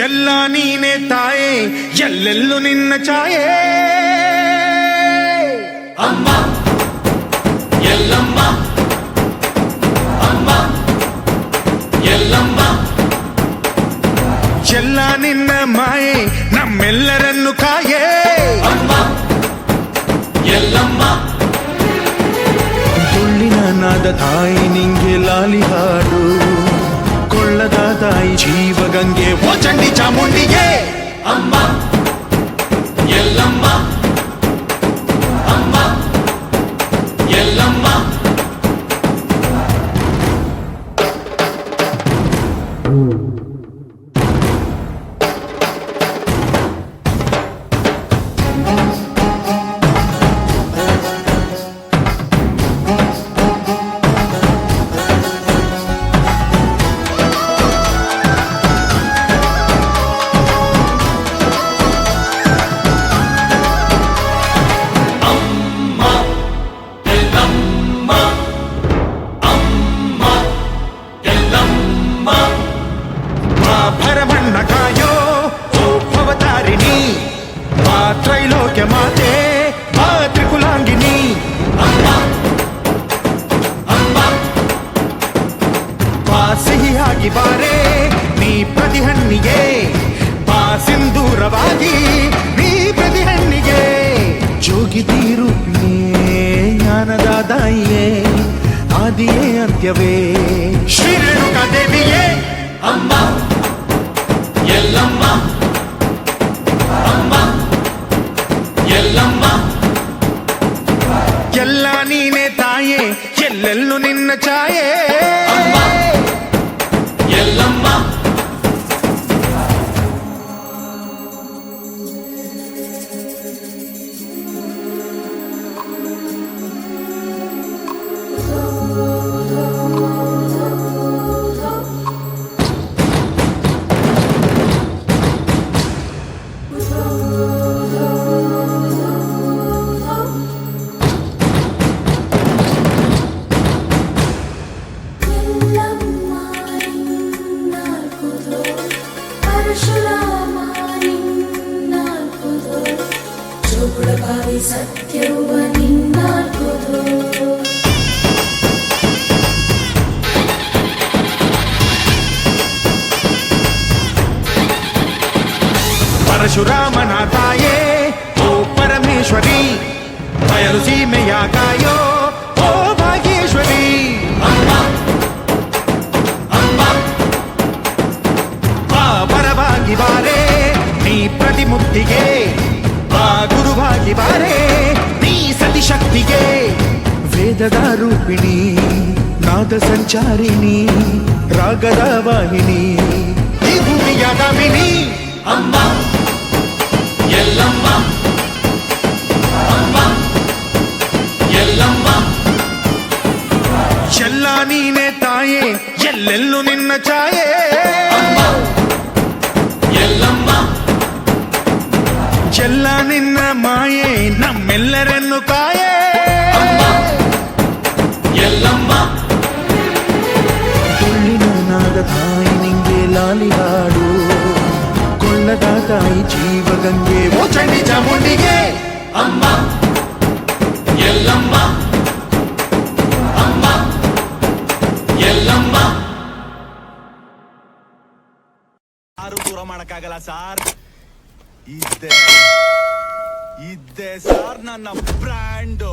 ಎಲ್ಲ ನೀನೆ ತಾಯೇ ಎಲ್ಲೆಲ್ಲೂ ನಿನ್ನ ಛಾಯೆ ಅಮ್ಮ ಎಲ್ಲಮ್ಮ ಅಮ್ಮ ಎಲ್ಲಮ್ಮ ಎಲ್ಲ ನಿನ್ನ ಮಾಯೆ ನಮ್ಮೆಲ್ಲರನ್ನು ಕಾಯೇ ಅಮ್ಮ ಎಲ್ಲಮ್ಮ ತುಳ್ಳಿನ ನಾದ ತಾಯಿ ನಿಂಗೆ ಲಾಲಿ ಹಾಡು ಕೊಳ್ಳದ ತಾಯಿ ಜೀವಗಂಗೆ ಓ ಚಂಡಿ ಚಾಮುಂಡಿಗೆ ಅಮ್ಮ ಎಲ್ಲಮ್ಮ ಅಮ್ಮ ಎಲ್ಲಮ್ಮ ಭರಮಣ್ಣ ಕಾಯೋ ಓ ಭವತಾರಿಣಿ ಮಾ ತ್ರೈಲೋಕ್ಯ ಮಾತೆ ಮಾ ತ್ರಿಕುಲಾಂಗಿನಿ ಅಮ್ಮ ಅಮ್ಮ ಬಾ ಸಿಹಿಯಾಗಿ ಬಾರೆ ನೀ ಪ್ರತಿಹಣ್ಣಿಗೆ ಬಾ ಸಿಂಧೂರವಾಗಿ ನೀ ಪ್ರತಿಹಣ್ಣಿಗೆ ಜೋಗಿತಿ ರೂಪಿಣಿಯೇ ಜ್ಞಾನದ ದಾಯಿಯೇ ಆದಿಯೇ ಅಂತ್ಯವೇ ಶ್ರೀ ರೇಣುಕಾ ದೇವಿಯೇ ಅಮ್ಮ ಎಲ್ಲಮ್ಮ ಅಮ್ಮ ಎಲ್ಲಮ್ಮ ಎಲ್ಲ ನೀನೆ ತಾಯೇ ಎಲ್ಲೆಲ್ಲೂ ನಿನ್ನ ಛಾಯೆ ಅಮ್ಮ ಎಲ್ಲಮ್ಮ ಸತ್ಯವ ನಿನ್ನಾಲ್ಕುದು ಪರಶುರಾಮನ ತಾಯೇ ಓ ಪರಮೇಶ್ವರಿ ಬಯಲು ಸೀಮೆಯ ಕಾಯೋ ಓ ಭಾಗೇಶ್ವರಿ ಅಮ್ಮ ಅಮ್ಮ ಬಾ ಪರವಾಗಿ ಬಾರೆ ನೀ ಪ್ರತಿಮುಕ್ತಿಗೆ ಬಾ ಗುರುವಾಗಿ ಬಾರೆ ನೀ ಸತಿಶಕ್ತಿಗೆ ವೇದದ ರೂಪಿಣಿ ನಾದ ಸಂಚಾರಿಣಿ ರಾಗದ ವಾಹಿನಿ ಈ ಭೂಮಿಯ ದಾಮಿನಿ ಅಮ್ಮ ಎಲ್ಲಮ್ಮ ಅಮ್ಮ ಎಲ್ಲಮ್ಮ ಎಲ್ಲ ನೀನೆ ತಾಯೇ ಎಲ್ಲೆಲ್ಲೂ ನಿನ್ನ ಛಾಯೆ ಅಮ್ಮ ಎಲ್ಲಮ್ಮ ಎಲ್ಲ ನಿನ್ನ ಮಾಯೆ ನಮ್ಮೆಲ್ಲರನ್ನು ಕಾಯೇ ಅಮ್ಮ ಎಲ್ಲಮ್ಮ ತುಳ್ಳಿನ ನಾದ ತಾಯಿ ನಿಂಗೆ ಲಾಲಿ ಹಾಡು ಕೊಳ್ಳದ ತಾಯಿ ಜೀವಗಂಗೆ ಓ ಚಂಡಿ ಚಾಮುಂಡಿಗೆ ಅಮ್ಮ ಎಲ್ಲಮ್ಮ ಅಮ್ಮ ಎಲ್ಲಮ್ಮ ಯಾರು ದೂರ ಮಾಡಕ್ಕಾಗಲ್ಲ ಸಾರ್. ಇದ್ದೆ ಸಾರ್ ನನ್ನ ಬ್ರ್ಯಾಂಡು.